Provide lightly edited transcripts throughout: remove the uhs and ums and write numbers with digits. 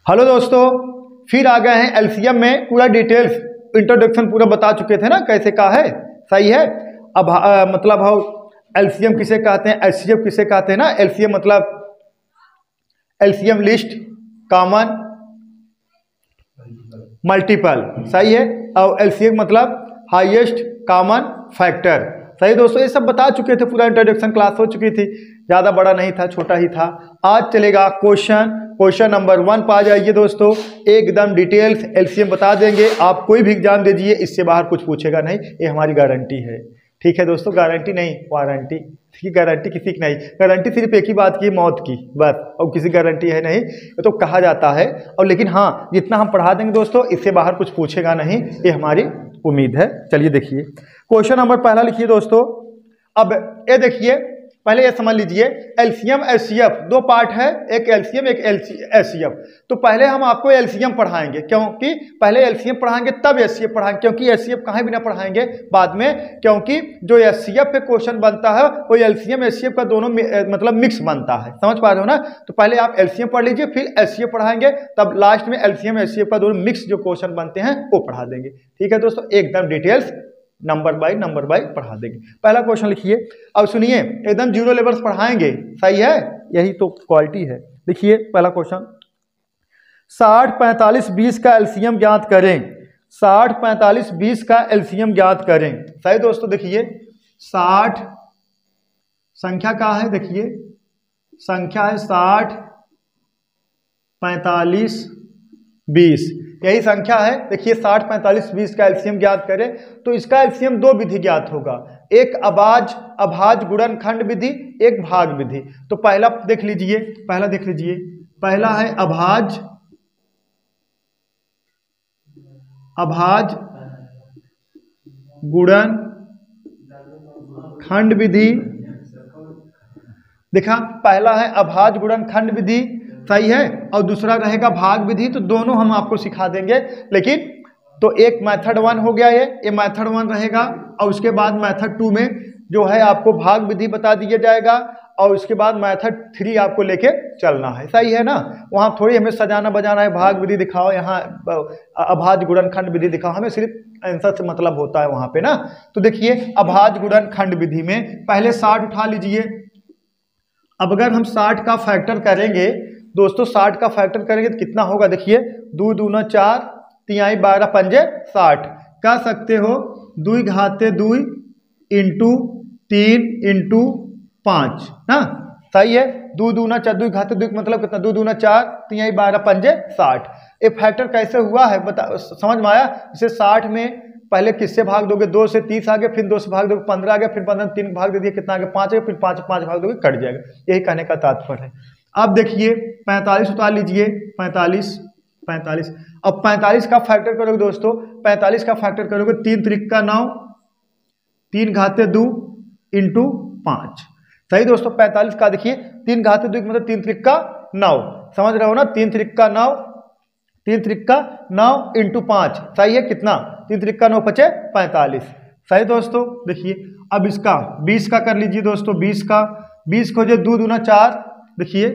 Hello दोस्तों, फिर आ गए हैं एलसीएम में। पूरा डिटेल्स इंट्रोडक्शन पूरा बता चुके थे ना, कैसे का है, सही है। अब मतलब हम एलसीएम किसे कहते हैं, एचसीएफ किसे कहते हैं ना। एलसीएम मतलब एलसीएम लिस्ट, कॉमन, मल्टीपल, सही है। और एलसीएम मतलब हाईएस्ट कॉमन फैक्टर, सही दोस्तों। ये सब बता चुके थे, पूरा इंट्रोडक्शन क्लास हो चुकी थी, ज़्यादा बड़ा नहीं था, छोटा ही था। आज चलेगा क्वेश्चन नंबर 1 पर आ जाइए दोस्तों। एकदम डिटेल्स एलसीएम बता देंगे, आप कोई भी एग्जाम दीजिए, इससे बाहर कुछ पूछेगा नहीं, ये हमारी गारंटी है। ठीक है दोस्तों, गारंटी नहीं वारंटी की, गारंटी किसी की नहीं। गारंटी सिर्फ एक ही बात की, मौत की, बस, और किसी गारंटी है नहीं, तो कहा जाता है। और लेकिन हाँ, जितना हम पढ़ा देंगे दोस्तों, इससे बाहर कुछ पूछेगा नहीं, ये हमारी उम्मीद है। चलिए देखिए, क्वेश्चन नंबर पहला लिखिए दोस्तों। अब ये देखिए, पहले ये समझ लीजिए, एलसीएम एचसीएफ दो पार्ट है, एक एलसीएम एक एचसीएफ। तो पहले हम आपको एलसीएम पढ़ाएंगे, क्योंकि पहले एलसीएम पढ़ाएंगे तब एचसीएफ पढ़ाएंगे, क्योंकि एचसीएफ कहाँ भी ना पढ़ाएंगे बाद में, क्योंकि जो एचसीएफ पे क्वेश्चन बनता है वो एलसीएम एचसीएफ का दोनों मतलब मिक्स बनता है, समझ पा रहे हो ना। तो पहले आप एलसीएम पढ़ लीजिए, फिर एचसीएफ पढ़ाएंगे, तब लास्ट में एलसीएम एचसीएफ का दोनों मिक्स जो क्वेश्चन बनते हैं वो पढ़ा देंगे। ठीक है दोस्तों, एकदम डिटेल्स नंबर बाय पढ़ा देंगे। पहला क्वेश्चन लिखिए, अब सुनिए, एकदम जीरो लेवल्स पढ़ाएंगे, सही है, यही तो क्वालिटी है। लिखिए पहला क्वेश्चन, 60 45 20 का एलसीएम ज्ञात करें। 60 45 20 का एलसीएम ज्ञात करें, सही दोस्तों। देखिए 60 संख्या का है, देखिए संख्या है 60 45 20, यही संख्या है। देखिए 60 45 20 का एलसीएम ज्ञात करें, तो इसका एलसीएम दो विधि ज्ञात होगा, एक अभाज्य गुणनखंड विधि, एक भाग विधि। तो पहला देख लीजिए, पहला है अभाज्य गुणनखंड विधि। देखा, पहला है अभाज्य गुणनखंड विधि, सही है, और दूसरा रहेगा भाग विधि। तो दोनों हम आपको सिखा देंगे, लेकिन तो एक मेथड 1 हो गया, ये मेथड 1 रहेगा, और उसके बाद मेथड 2 में जो है आपको भाग विधि बता दिया जाएगा, और उसके बाद मेथड 3 आपको लेके चलना है, सही है ना। वहाँ थोड़ी हमें सजाना बजाना है, भाग विधि दिखाओ, यहाँ अभाज्य गुणनखंड विधि दिखाओ, हमें सिर्फ आंसर से मतलब होता है वहाँ पे ना। तो देखिए अभाज्य गुणनखंड विधि में पहले 60 उठा लीजिए। अब अगर हम 60 का फैक्टर करेंगे दोस्तों, 60 का फैक्टर करेंगे तो कितना होगा, देखिए 2 दूना 4, 3 12 पंजे 60, कह सकते हो 2 घाते 2 इंटू 3 इंटू 5 ना, सही है। 2 दूना 4, 2 घाते 2 मतलब कितना, 2 दूना 4, 3 12 पंजे 60। ये फैक्टर कैसे हुआ है बता, समझ में आया। इसे 60 में पहले किससे भाग दोगे, 2 से 30 आ गया, फिर 2 से भाग दोगे 15 आ गया, फिर 15 3 भाग दे दिए, कितना आ गया 5 आ गया, फिर 5 भाग दोगे कट जाएगा, यही कहने का तात्पर्य है। अब देखिए 45 उतार लीजिए, 45। अब 45 का फैक्टर करोगे दोस्तों, 45 का फैक्टर करोगे 3 त्रिका 9, 3 घाते 2 इंटू 5, सही दोस्तों। 45 का देखिए 3 घाते 2 मतलब 3 त्रिका 9, समझ रहे हो ना, 3 त्रिका 9 इंटू 5, सही है, कितना 3 त्रिका 9 5 45, सही दोस्तों। देखिए अब इसका 20 का कर लीजिए दोस्तों, 20 को जो 2 दूना 4, देखिए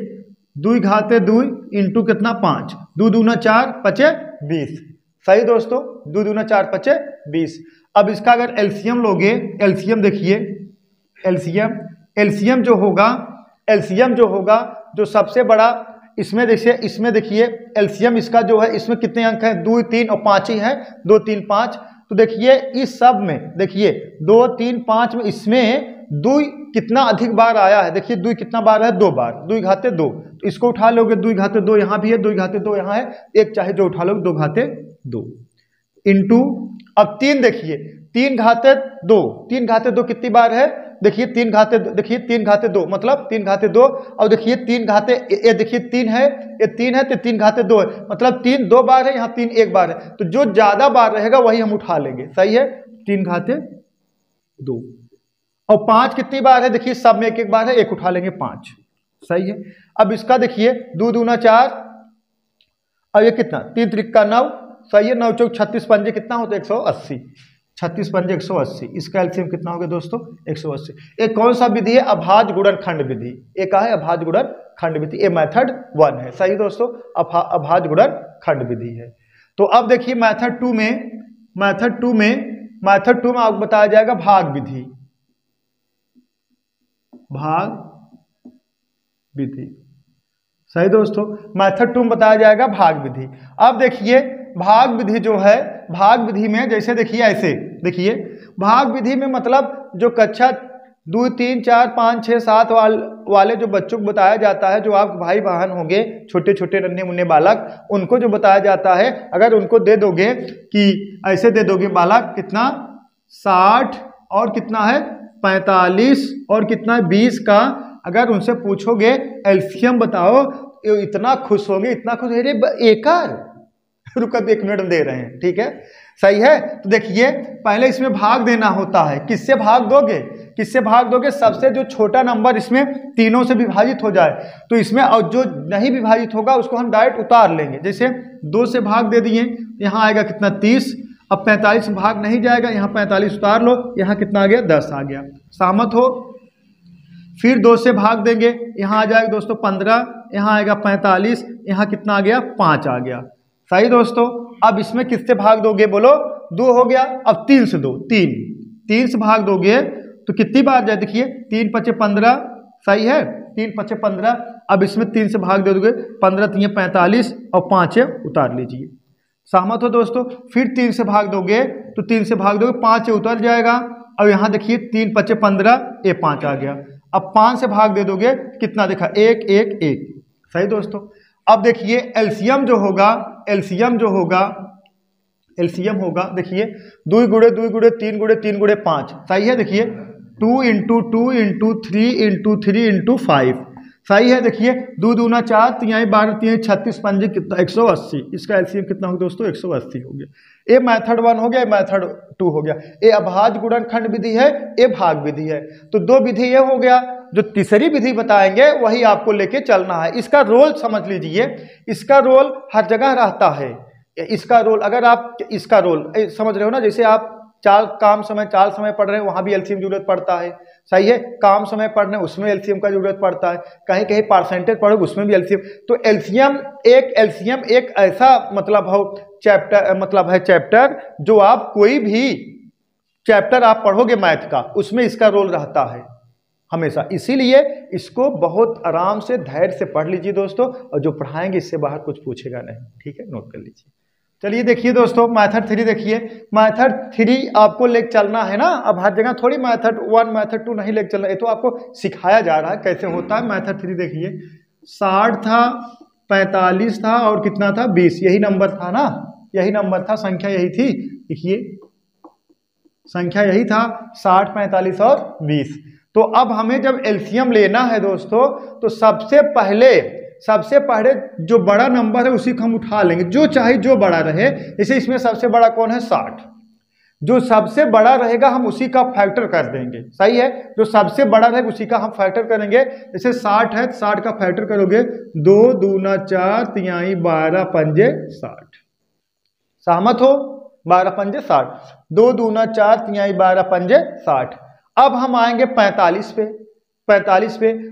2 घाते 2 इंटू कितना 5, 2 दूना 4 5 20, सही दोस्तों, 2 दूना 4 5 20। अब इसका अगर एलसीएम लोगे, एलसीएम देखिए, एलसीएम जो होगा जो सबसे बड़ा, इसमें देखिए एलसीएम इसका जो है, इसमें कितने अंक हैं, 2 3 और 5 ही है, 2 3 5। तो देखिए इस सब में देखिए 2 3 5 में इसमें 2 कितना अधिक बार आया है, देखिए 2 कितना बार है, 2 बार, 2 घाते 2, तो इसको उठा लोगे, 2 घाते 2 यहाँ भी है, 2 घाते 2 यहाँ है, एक चाहे जो उठा लोगे, 2 घाते 2 इंटू, अब 3 देखिए 3 घाते 2 कितनी बार है, देखिए 3 घाते 2 मतलब 3 घाते 2, और देखिए 3 घाते, ये देखिए 3 है, ये 3 है, तो 3 घाते 2 है, मतलब 3 2 बार है, यहाँ 3 1 बार है, तो जो ज्यादा बार रहेगा वही हम उठा लेंगे, सही है, 3 घाते 2। और 5 कितनी बार है, देखिए सब में 1 1 बार है, 1 उठा लेंगे 5, सही है। अब इसका देखिए 2 दूना 4, और ये कितना 3 त्रिका 9, सही है, 9 चौक 36 पंजे कितना होता है 180, 36 पंजे 180, इसका एलसीएम कितना हो गया दोस्तों 180। एक कौन सा विधि है, अभाज्य गुणनखंड विधि, एक है अभाज्य गुणनखंड खंड विधि, ये मेथड 1 है। सही दोस्तों, अभाज्य गुणन खंड विधि है। तो अब देखिए मेथड 2 में आपको बताया जाएगा भाग विधि, भाग विधि। सही दोस्तों, मेथड 2 में बताया जाएगा भाग विधि। अब देखिए भाग विधि जो है, भाग विधि में जैसे देखिए ऐसे देखिए, भाग विधि में मतलब जो कक्षा 2, 3, 4, 5, 6, 7 वाले जो बच्चों को बताया जाता है, जो आप भाई बहन होंगे, छोटे छोटे नन्हे मुन्ने बालक, उनको जो बताया जाता है, अगर उनको दे दोगे कि ऐसे दे दोगे बालक कितना 60 और कितना है 45 और कितना है 20 का, अगर उनसे पूछोगे एलसीएम बताओ, इतना खुश होंगे, इतना खुश, अरे एकर रुका 1 मिनट दे रहे हैं, ठीक है, सही है। तो देखिए पहले इसमें भाग देना होता है, किससे भाग दोगे, किससे भाग दोगे, सबसे जो छोटा नंबर इसमें तीनों से विभाजित हो जाए, तो इसमें और जो नहीं विभाजित होगा उसको हम डायरेक्ट उतार लेंगे। जैसे 2 से भाग दे दिए, यहाँ आएगा कितना 30, अब 45 से भाग नहीं जाएगा, यहाँ 45 उतार लो, यहाँ कितना आ गया 10 आ गया, सहमत हो। फिर 2 से भाग देंगे, यहाँ आ जाएगा दोस्तों 15, यहाँ आएगा 45, यहाँ कितना आ गया 5 आ गया। सही दोस्तों, अब इसमें किससे भाग दोगे बोलो, 2 हो गया, अब 3 से दो, 3 से भाग दोगे तो कितनी बार जाए, देखिए 3 5 15, सही है, 3 5 15, अब इसमें 3 से भाग दे दोगे, 15 3 45 और 5 उतार लीजिए, सहमत हो दोस्तों। फिर 3 से भाग दोगे तो 3 से भाग दोगे 5 उतर जाएगा, अब यहाँ देखिए 3 5 15, ये 5 आ गया, अब 5 से भाग दे दोगे कितना देखा 1 1 1, सही दोस्तों। अब देखिए एलसीएम जो होगा, एलसीएम होगा देखिए 2 गुणे 2 गुणे 3 गुणे 3 गुणे 5, सही है, देखिए 2 × 2 × 3 × 3 × 5, सही है, देखिए 2 दूना 4, 3 12 3 36 5 कितना 180, इसका एलसीएम कितना होगा दोस्तों 180 हो गया। ये मेथड 1 हो गया, मेथड 2 हो गया। ये अभाज्य गुणनखंड विधि है, ये भाग विधि है। तो 2 विधि ये हो गया, जो तीसरी विधि बताएंगे वही आपको लेके चलना है। इसका रोल समझ लीजिए, इसका रोल हर जगह रहता है। इसका रोल अगर आप इसका रोल समझ रहे हो ना, जैसे आप चाल समय पढ़ रहे हैं, वहां भी एलसीएम जरूरत पड़ता है, सही है, काम समय पढ़ रहे हैं उसमें एलसीएम का जरूरत पड़ता है, कहीं कहीं परसेंटेज पढ़ोगे उसमें भी एलसीएम। तो एलसीएम एक ऐसा मतलब हो चैप्टर, मतलब है चैप्टर, जो आप कोई भी चैप्टर आप पढ़ोगे मैथ का, उसमें इसका रोल रहता है हमेशा। इसीलिए इसको बहुत आराम से धैर्य से पढ़ लीजिए दोस्तों, और जो पढ़ाएंगे इससे बाहर कुछ पूछेगा नहीं, ठीक है, नोट कर लीजिए। चलिए देखिए दोस्तों मेथड 3 देखिए, मेथड 3 आपको लेके चलना है ना। अब हर जगह थोड़ी मेथड 1 मेथड 2 नहीं लेके चलना, ये तो आपको सिखाया जा रहा है कैसे होता है। मेथड 3 देखिए 60 था, 45 था और कितना था 20, यही नंबर था ना, यही नंबर था, संख्या यही थी, देखिए संख्या यही था 60 45 और 20। तो अब हमें जब एलसीएम लेना है दोस्तों, तो सबसे पहले जो बड़ा नंबर है उसी को हम उठा लेंगे, जो चाहे जो बड़ा रहे। जैसे इसमें सबसे बड़ा कौन है 60, जो सबसे बड़ा रहेगा हम उसी का फैक्टर कर देंगे, सही है, जो सबसे बड़ा रहेगा उसी का हम फैक्टर करेंगे। जैसे 60 है, 60 का फैक्टर करोगे 2 दूना 4 तिहाई 12 पंजे 60, सहमत हो, 12 पंजे 60, 2 दूना 4 तिहाई 12 पंजे 60। अब हम आएंगे 45 पे,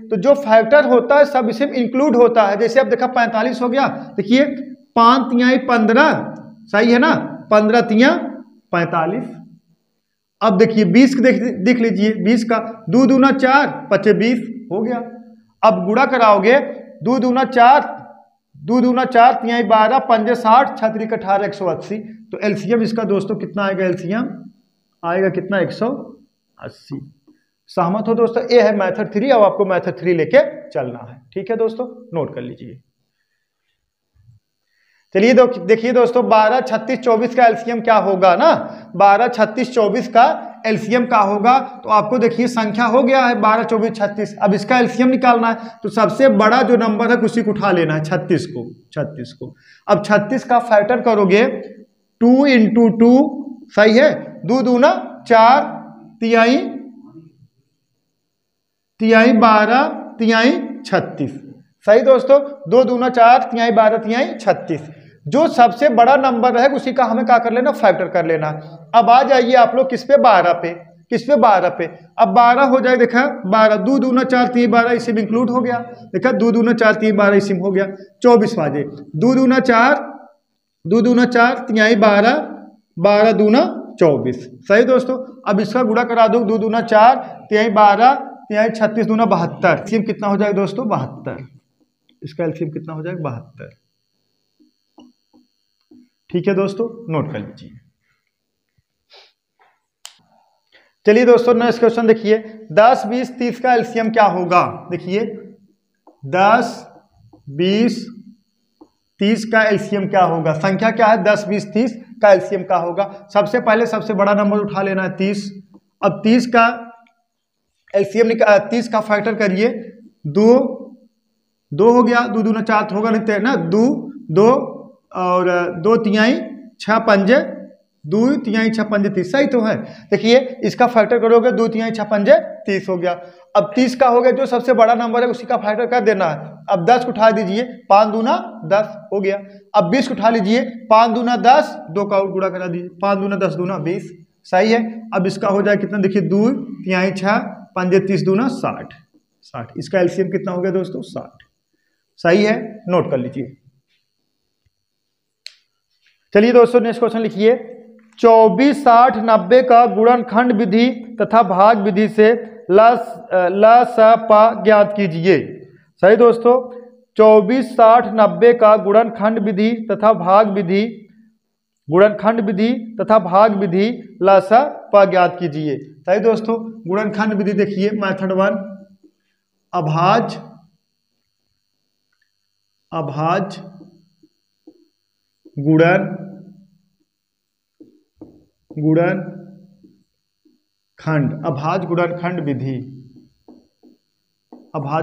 तो जो फैक्टर होता है सब इसमें इंक्लूड होता है। जैसे अब देखा 45 हो गया, देखिए 5 तिहाई 15, सही है ना, 15 तिया 45। अब देखिए 20 देख लीजिए, 20 का 2 दूना 4 5 20 हो गया। अब गुणा कराओगे 2 दूना 4 तिहाई 12 पंजे 60 छतरी 18 180। तो एलसीएम इसका दोस्तों कितना आएगा, एलसीएम आएगा कितना 180। सहमत हो दोस्तों, ये है मेथड 3। अब आपको मेथड 3 लेके चलना है, ठीक है दोस्तों, नोट कर लीजिए। चलिए देखिए दोस्तों 12 36 24 का एलसीएम क्या होगा ना, 12 36 24 का एलसीएम का होगा। तो आपको देखिए संख्या हो गया है 12 24 36, अब इसका एलसीएम निकालना है। तो सबसे बड़ा जो नंबर है उसी को उठा लेना है, 36 को। अब 36 का फैक्टर करोगे 2 × 2, सही है, 2 दूना 4 तिहाई 12 तिहाई 36, सही दोस्तों, 2 दूना 4 तिहाई 12 तिहाई 36। जो सबसे बड़ा नंबर है उसी का हमें क्या कर लेना, फैक्टर कर लेना। अब आ जाइए आप लोग किस पे, 12 पे। किस पे 12 पे। अब 12 हो जाए, देखा 12 2 दूना 4 3 12 इसी में इंक्लूड हो गया। देखा 2 दूना 4 3 12 इसी में हो गया। 24 बाजे 2 दूना 4 तिहाई 12 12 दूना 24। सही दोस्तों। अब इसका गुणा करा दो, 2 दूना 4 तिहाई 12 तिहाई 36 दूना 72। एलसीएम कितना हो जाएगा दोस्तों 72। इसका एलसीएम कितना हो जाएगा 72। ठीक है दोस्तों, नोट कर लीजिए। चलिए दोस्तों नेक्स्ट क्वेश्चन देखिए, 10 20 30 का एलसीएम क्या होगा। देखिए 10 20 30 का एलसीएम क्या होगा। संख्या क्या है 10 20 30 का एलसीएम क्या होगा। सबसे पहले सबसे बड़ा नंबर उठा लेना है 30। अब 30 का एलसीएम 30 का फैक्टर करिए, 2 हो गया, 2 दूना 4 होगा नहीं ना, 2 और 2 तिहाई 6 पंजे 2 तिहाई 6 पंजे 30। सही तो है। देखिए इसका फैक्टर करोगे 2 तिहाई 6 पंजे 30 हो गया। अब 30 का हो गया, जो सबसे बड़ा नंबर है उसी का फैक्टर कर देना है। अब 10 को उठा दीजिए, 5 दूना 10 हो गया। अब 20 को उठा लीजिए, 5 दूना 10, 2 का और गुणा करा दीजिए, 5 दूना 10 दूना 20। सही है। अब इसका हो जाए कितना, देखिए 2 तिहाई 6 पंजे 30 दूना 60। इसका एलसीएम कितना हो गया दोस्तों 60। सही है, नोट कर लीजिए। चलिए दोस्तों नेक्स्ट क्वेश्चन लिखिए, 24 60 90 का गुणनखंड विधि तथा भाग विधि से ल ज्ञात कीजिए। सही दोस्तों, 24 60 90 का गुणनखंड विधि तथा भाग विधि ल ज्ञात कीजिए। सही दोस्तों, गुणनखंड विधि देखिए मेथड 1, अभाज्य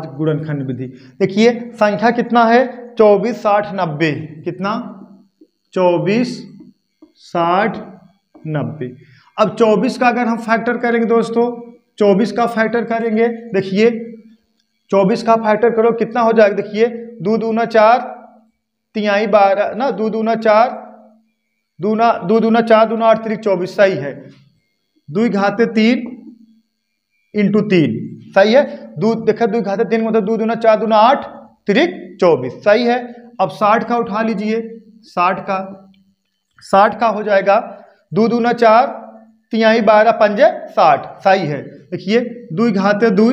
गुणनखंड विधि। देखिए संख्या कितना है 24 60 90, कितना 24 60 90। अब 24 का अगर हम फैक्टर करेंगे दोस्तों, 24 का फैक्टर करेंगे, देखिए 24 का फैक्टर करो कितना हो जाएगा। देखिए 2 दूना 4 तिहाई 12 ना, 2 दूना 4 8 3 24। सही है। 2 घाते 3 इंटू 3। सही है। देखा 2 घाते 3 मतलब 2 दूना 4 दूना 8 3 24। सही है। अब 60 का उठा लीजिए, 60 का हो जाएगा 2 दूना 4 तिहाई 12 पंजे 60। सही है। देखिए 2 घाते 2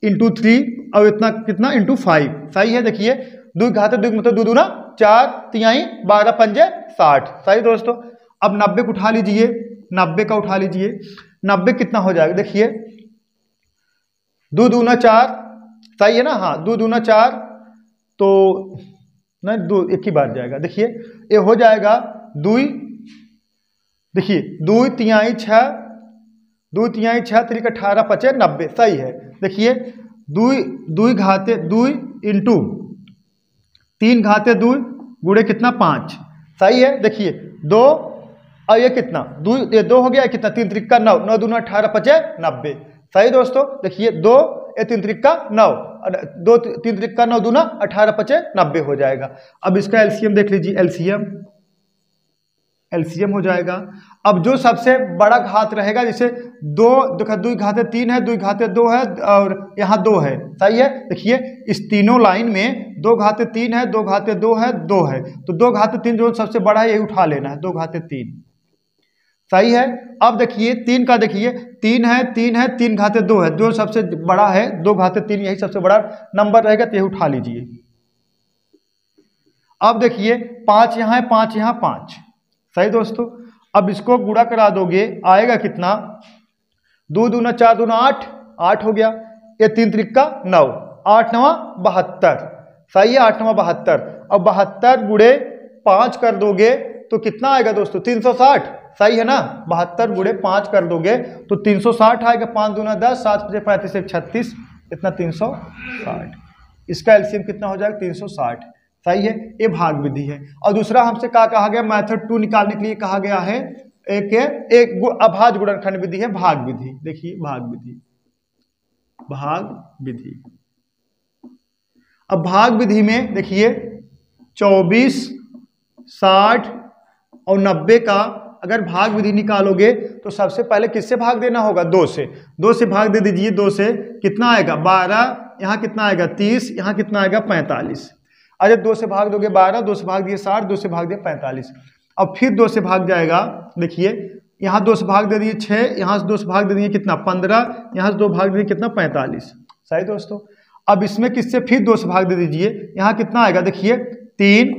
इंटू 3 और इतना कितना इंटू 5। सही है। देखिए 2 घाते 2 मतलब 2 दूना 4 तिहाई 12 पंजे 60। सही दोस्तों। अब 90 को उठा लीजिए, 90 का उठा लीजिए, 90 कितना हो जाएगा। देखिए 2 दूना 4। सही है ना, हाँ 2 दूना 4 तो नहीं 2 एक ही बार जाएगा। देखिए ये हो जाएगा 2, देखिए 2 तिहाई 6 3 18 5 90। सही है। देखिए 2 घाते 2 इंटू 3 घाते 2 गुणे कितना 5। सही है। देखिए 2 और ये कितना 2 हो गया, कितना 3 त्रिक का 9, 9 दूना 18 5 90। सही दोस्तों। देखिए 2 ये 3 त्रिक का 9 और 2 3 त्रिक का 9 दूना 18 5 90 हो जाएगा। अब इसका एलसीएम देख लीजिए, एलसीएम हो जाएगा। अब जो सबसे बड़ा घात रहेगा, जैसे 2 घाते 3 है, 2 घाते 2 है और यहाँ 2 है। सही है। देखिए इस तीनों लाइन में 2 घाते 3 है, 2 घाते 2 है, 2 है, तो 2 घाते 3 जो सबसे बड़ा है यही उठा लेना है, 2 घाते 3। सही है। अब देखिए 3 का, देखिए 3 है 3 घाते 2 है, जो सबसे बड़ा है 2 घाते 3 यही सबसे बड़ा नंबर रहेगा, तो यही उठा लीजिए। अब देखिए 5 यहाँ है, 5 यहाँ 5। सही दोस्तों। अब इसको गुणा करा दोगे, आएगा कितना 2 दूना 4 दूना 8 हो गया, ये 3 त्रिक का 9, 8 9 72। सही है, 8 9 72। अब 72 गुणे 5 कर दोगे तो कितना आएगा दोस्तों 360। सही है ना। 72 गुणे 5 कर दोगे तो 360 आएगा। 5 दूना 10, 7 35 36, इतना 360। इसका एलसीएम कितना हो जाएगा 360। सही है। ये भाग विधि है। और दूसरा हमसे क्या कहा गया, मेथड 2 निकालने के लिए कहा गया है एक अभाज्य गुणनखंड विधि है, भाग विधि। देखिए भाग विधि। अब भाग विधि में देखिए 24 60 और 90 का अगर भाग विधि निकालोगे तो सबसे पहले किससे भाग देना होगा? 2 से। 2 से भाग दे दीजिए। 2 से कितना आएगा? 12, यहाँ कितना आएगा? 30, यहाँ कितना आएगा? 45। अरे 2 से भाग दोगे 12, 2 से भाग दिए 60, 2 से भाग दिए 45। अब फिर 2 से भाग जाएगा, देखिए यहाँ 2 से भाग दे दिए 6, यहाँ से 2 से भाग दे दिए कितना? 15, यहाँ से 2 भाग दे दिए कितना? 45। सही दोस्तों। अब इसमें किससे फिर 2 से भाग दे दीजिए, यहाँ कितना आएगा? देखिए 3,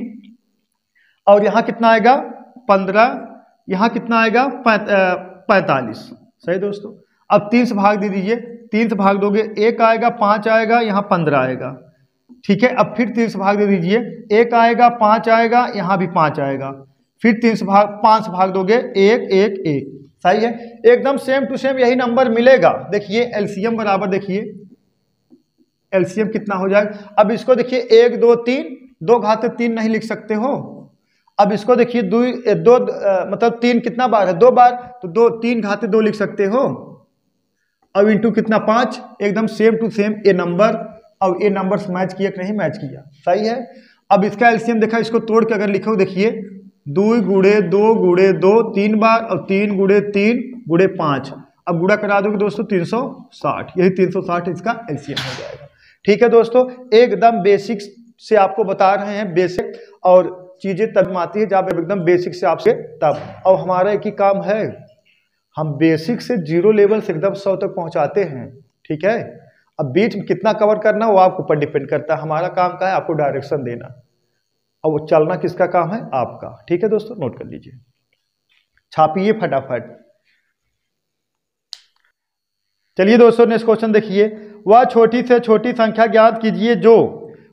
और यहाँ कितना आएगा? 15, यहाँ कितना आएगा? 45। सही दोस्तों। अब 3 से भाग दे दीजिए, 3 से भाग दोगे 1 आएगा, 5 आएगा, यहाँ 15 आएगा। ठीक है। अब फिर 3 से भाग दे दीजिए, 1 आएगा, 5 आएगा, यहाँ भी 5 आएगा। फिर 5 से भाग दोगे 1 1 1। सही है। एकदम सेम टू सेम यही नंबर मिलेगा। देखिए एलसीएम बराबर, देखिए एलसीएम कितना हो जाएगा? अब इसको देखिए 1 2 3, 2 घाते 3 नहीं लिख सकते हो। अब इसको देखिए 2 मतलब 3 कितना बार है? 2 बार, तो 2 3 घाते 2 लिख सकते हो। अब इंटू कितना? 5। एकदम सेम टू सेम ये नंबर। अब ये नंबर मैच किया कि नहीं मैच किया? सही है। अब इसका एलसीएम देखा, इसको तोड़ के अगर लिखो, देखिए 2 गुणे 2 गुणे 2 3 बार, और 3 गुणे 3 गुणे 5। अब गुणा करा दोगे दोस्तों 360, यही 360 इसका एलसीएम हो जाएगा। ठीक है दोस्तों, एकदम बेसिक से आपको बता रहे हैं, बेसिक, और चीजें तब आती है जब एकदम बेसिक से आपसे तब। और हमारा एक ही काम है, हम बेसिक से 0 लेवल से एकदम 100 तक पहुंचाते हैं। ठीक है। अब बीच में कितना कवर करना वो आपके ऊपर डिपेंड करता है। हमारा काम का है आपको डायरेक्शन देना, और वो चलना किसका काम है? आपका। ठीक है दोस्तों, नोट कर लीजिए, छापिए फटाफट। चलिए दोस्तों नेक्स्ट क्वेश्चन देखिए। वह छोटी से छोटी संख्या ज्ञात कीजिए जो,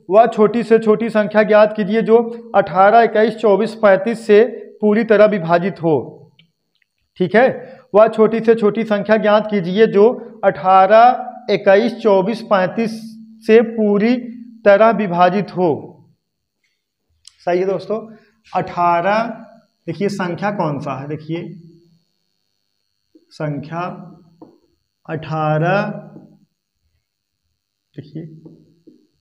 वह छोटी से छोटी संख्या ज्ञात कीजिए जो 18, 21, 24, 35 से पूरी तरह विभाजित हो। ठीक है। वह छोटी से छोटी संख्या ज्ञात कीजिए जो 18, 21, 24, 35 से पूरी तरह विभाजित हो। सही है दोस्तों। 18, देखिए संख्या कौन सा है? देखिए संख्या 18, देखिए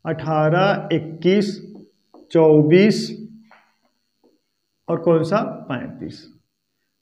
18, 21, 24 और कौन सा? 35।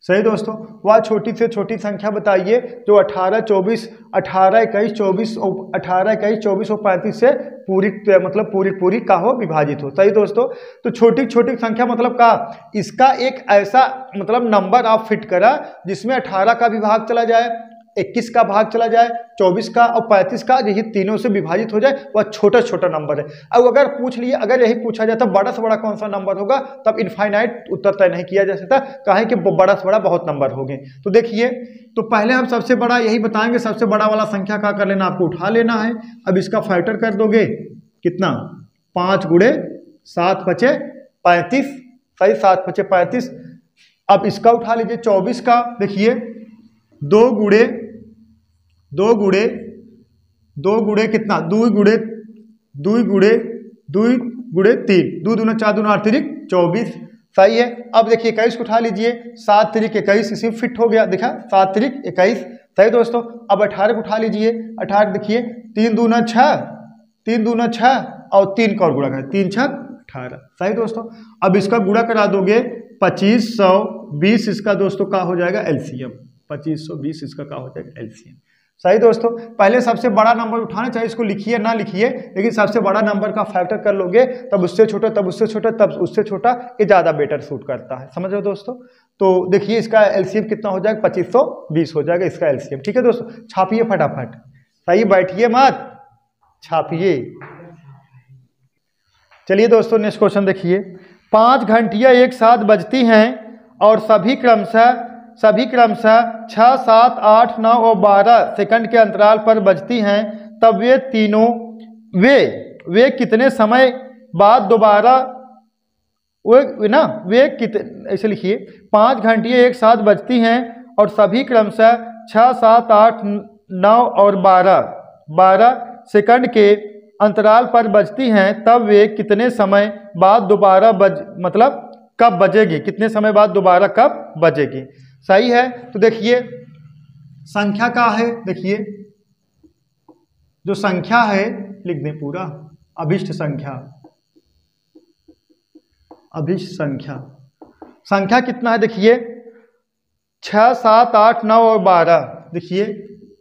सही दोस्तों। वह छोटी से छोटी संख्या बताइए जो 18, 24, 18, 21, 24 और 18, 21, 24 और 35 से पूरी मतलब पूरी का हो विभाजित हो। सही दोस्तों। तो छोटी छोटी संख्या मतलब का, इसका एक ऐसा मतलब नंबर आप फिट करा जिसमें 18 का भी भाग चला जाए, 21 का भाग चला जाए, 24 का और 35 का, यही तीनों से विभाजित हो जाए, वह छोटा छोटा नंबर है। अब अगर पूछ लिए, अगर यही पूछा जाता बड़ा से बड़ा कौन सा नंबर होगा, तब इनफाइनाइट उत्तर तय नहीं किया जा सकता, कहें कि बड़ा से बड़ा बहुत नंबर हो गए। तो देखिए, तो पहले हम सबसे बड़ा यही बताएंगे, सबसे बड़ा वाला संख्या का कर लेना, आपको उठा लेना है। अब इसका फैक्टर कर दोगे कितना? 5 गुणे 7 बचे 35। सही, 7 बचे 35। अब इसका उठा लीजिए 24 का, देखिए 2 गुणे कितना? 2 गुणे 3, 2 दूना 4 दूना 8 3 24। सही है। अब देखिए 21 को उठा लीजिए, 7 3 21, इसी में फिट हो गया, देखा 7 3 21। सही दोस्तों। अब 18 को उठा लीजिए, 18 देखिए 3 दूना 6, 3 दूना 6 और 3 का और गुणा करें, 3 6 18। सही दोस्तों। अब इसका गुणा करा दोगे 2520, इसका दोस्तों का हो जाएगा एलसीएम। 2520 इसका का हो जाएगा एलसीएम। सही दोस्तों। पहले सबसे बड़ा नंबर उठाना, चाहे इसको लिखिए ना लिखिए, लेकिन सबसे बड़ा नंबर का फैक्टर कर लोगे, तब उससे छोटा, तब उससे छोटा, तब उससे छोटा, ये ज्यादा बेटर सूट करता है। समझ रहे हो दोस्तों। तो देखिए इसका एलसीएम कितना हो जाएगा? 2520 हो जाएगा इसका एलसीएम। ठीक है दोस्तों, छापिए फटाफट। सही, बैठिए मत, छापिए। चलिए दोस्तों नेक्स्ट क्वेश्चन देखिए। 5 घंटियां एक साथ बजती हैं और सभी क्रमशः 6, 7, 8, 9 और 12 सेकंड के अंतराल पर बजती हैं, तब वे तीनों वे कितने समय बाद दोबारा वे कितने, ऐसे लिखिए 5 घंटियां एक साथ बजती हैं और सभी क्रमशः 6, 7, 8, 9 और 12 सेकंड के अंतराल पर बजती हैं, तब वे कितने समय बाद दोबारा मतलब कब बजेगी, कितने समय बाद दोबारा कब बजेगी। सही है। तो देखिए संख्या का है, देखिए जो संख्या है लिख दें पूरा, अभिष्ट संख्या, अभिष्ट संख्या, संख्या कितना है? देखिए 6, 7, 8, 9 और 12। देखिए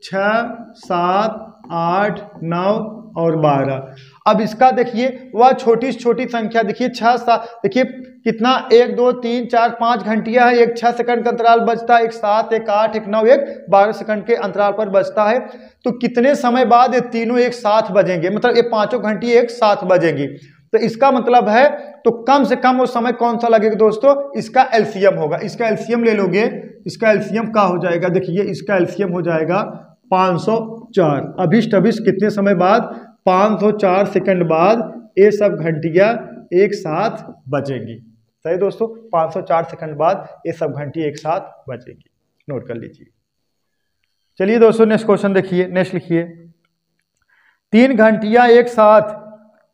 6, 7, 8, 9 और 12। अब इसका देखिए वह छोटी से छोटी संख्या देखिए 6, 7, देखिए कितना 1, 2, 3, 4, 5 घंटियां है। एक 6 सेकंड का अंतराल बजता है, एक 7, एक 8, एक 9, एक 12 सेकंड के अंतराल पर बजता है। तो कितने समय बाद ये तीनों एक साथ बजेंगे, मतलब ये पांचों घंटी एक साथ बजेंगी। तो इसका मतलब है तो कम से कम वो समय कौन सा लगेगा दोस्तों, इसका एलसीएम होगा। इसका एलसीएम ले लोगे, इसका एलसीएम क्या हो जाएगा, देखिए इसका एलसीएम हो जाएगा 504। अभिष्ट अभिष्ट कितने समय बाद, 504 सेकंड बाद ये सब घंटियां एक साथ बजेंगी। सही दोस्तों, 504 सेकंड बाद ये सब घंटी एक साथ बजेगी, नोट कर लीजिए। चलिए दोस्तों नेक्स्ट क्वेश्चन देखिए, नेक्स्ट लिखिए। 3 घंटियां एक साथ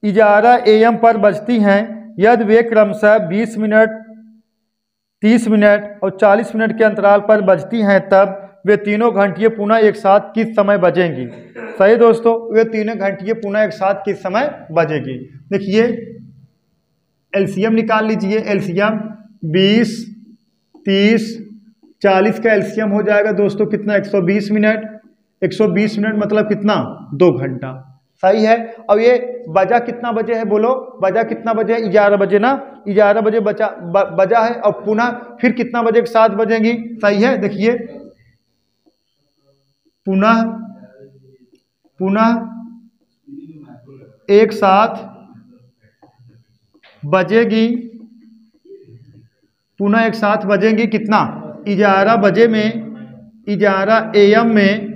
11 AM पर बजती हैं यदि वे क्रमशः 20 मिनट, 30 मिनट और 40 मिनट के अंतराल पर बजती हैं, तब वे तीनों घंटियां पुनः एक साथ किस समय बजेंगी। सही दोस्तों, वे तीनों घंटियां पुनः एक साथ किस समय बजेगी। देखिए एलसीएम निकाल लीजिए। एलसीएम 20, 30, 40 का एलसीएम हो जाएगा दोस्तों कितना, 120 मिनट। 120 मिनट मतलब कितना, 2 घंटा। सही है। अब ये बजा कितना बजे है बोलो, बजा कितना बजे, 11 बजे ना, 11 बजे बजा है। और पुनः फिर कितना बजे के साथ बजेंगी। सही है। देखिए पुनः एक साथ बजेगी, पुनः एक साथ बजेंगी कितना, 11 बजे में, 11 AM में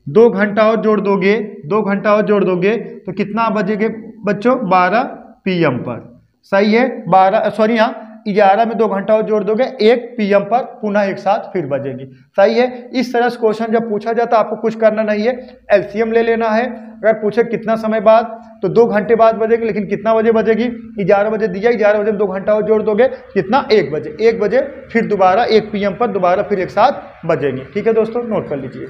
2 घंटा और जोड़ दोगे, 2 घंटा और जोड़ दोगे तो कितना बजेंगे बच्चों, 12 PM पर। सही है। 11 में 2 घंटा और जोड़ दोगे, 1 PM पर पुनः एक साथ फिर बजेगी। सही है। इस तरह से क्वेश्चन जब पूछा जाता है आपको कुछ करना नहीं है, एलसीएम ले लेना है। अगर पूछे कितना समय बाद तो 2 घंटे बाद बजेगी, लेकिन कितना बजे बजेगी, 11 बजे दिया, 11 बजे में 2 घंटा और जोड़ दोगे कितना, 1 बजे, 1 बजे फिर दोबारा 1 PM पर दोबारा फिर एक साथ बजेंगी। ठीक है दोस्तों, नोट कर लीजिए।